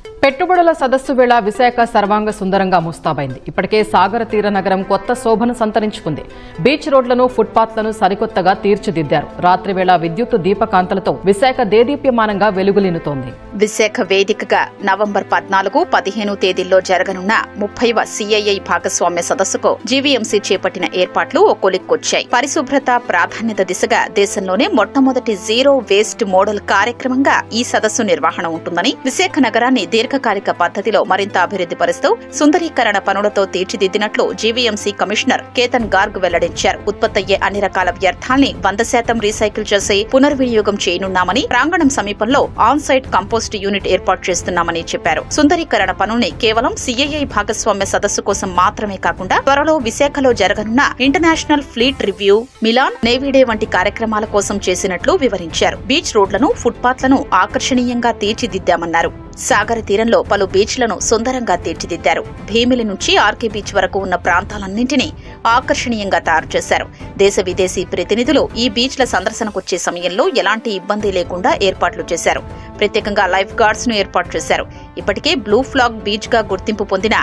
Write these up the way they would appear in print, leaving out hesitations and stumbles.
పెట్టుబడుల సదస్సు వేళ విశాఖ సర్వాంగ సుందరంగా ముస్తాబైంది. ఇప్పటికే సాగర తీర నగరం కొత్త శోభను సంతరించుకుంది. బీచ్ రోడ్లను, ఫుట్పాత్లను సరికొత్తగా తీర్చిదిద్దారు. రాత్రి వేళ విద్యుత్ దీపకాంతలతో విశాఖ దేదీప్యమానంగా వెలుగులీనుతోంది. విశాఖ వేదికగా నవంబర్ 14, 15 తేదీల్లో జరగనున్న 30వ CII భాగస్వామ్య సదస్సుకు జీవీఎంసీ చేపట్టిన ఏర్పాట్లు ఓ కొలిక్కొచ్చాయి. పరిశుభ్రత ప్రాధాన్యత దిశగా దేశంలోనే మొట్టమొదటి జీరో వేస్ట్ మోడల్ కార్యక్రమంగా ఈ సదస్సు నిర్వహణ ఉంటుందని, విశాఖ నగరాన్ని దీర్ఘకాలిక పద్ధతిలో మరింత అభివృద్ధి పరుస్తూ సుందరీకరణ పనులతో తీర్చిదిద్దినట్లు జీవీఎంసీ కమిషనర్ కేతన్ గార్గ్ వెల్లడించారు. ఉత్పత్తయ్యే అన్ని రకాల వ్యర్థాల్ని 100% రీసైకిల్ చేసి పునర్వినియోగం చేయనున్నామని, ప్రాంగణం సమీపంలో ఆన్ సైట్ కంపోస్ట్ యూనిట్ ఏర్పాటు చేస్తున్నామని చెప్పారు. సుందరీకరణ పనుల్ని కేవలం CII భాగస్వామ్య సదస్సు కోసం మాత్రమే కాకుండా త్వరలో విశాఖలో జరగనున్న international fleet review, Milan navy day వంటి కార్యక్రమాల కోసం చేసినట్లు వివరించారు. బీచ్ రోడ్లను, ఫుట్పాత్లను ఆకర్షణీయంగా తీర్చిదిద్దామన్నారు. సాగర తీరంలో పలు బీచ్లను సుందరంగా తీర్చిదిద్దారు. భీమిలి నుంచి ఆర్కే బీచ్ వరకు ఉన్న ప్రాంతాలన్నింటినీ ఆకర్షణీయంగా తయారు చేశారు. దేశ విదేశీ ప్రతినిధులు ఈ బీచ్ల సందర్శనకొచ్చే సమయంలో ఎలాంటి ఇబ్బంది లేకుండా ఏర్పాట్లు చేశారు. ప్రత్యేకంగా లైఫ్ గార్డ్స్ ను ఏర్పాటు చేశారు. ఇప్పటికే బ్లూ ఫ్లాగ్ బీచ్ గా గుర్తింపు పొందిన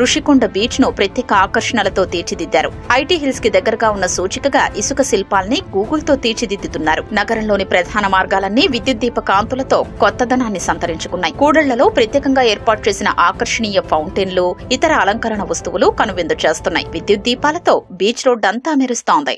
ఋషికొండ బీచ్ ను ప్రత్యేక ఆకర్షణలతో తీర్చిదిద్దారు. ఐటీ హిల్స్ కి దగ్గరగా ఉన్న సూచికగా ఇసుక శిల్పాల్ని గూగుల్ తో తీర్చిదిద్దుతున్నారు. నగరంలోని ప్రధాన మార్గాలన్నీ విద్యుత్ దీప కాంతులతో కొత్తదనాన్ని సంతరించుకున్నాయి. కూడళ్లలో ప్రత్యేకంగా ఏర్పాటు చేసిన ఆకర్షణీయ ఫౌంటైన్లు, ఇతర అలంకరణ వస్తువులు కనువిందు చేస్తున్నాయి. విద్యుత్ దీపాలతో బీచ్ రోడ్డంతా మెరుస్తోంది.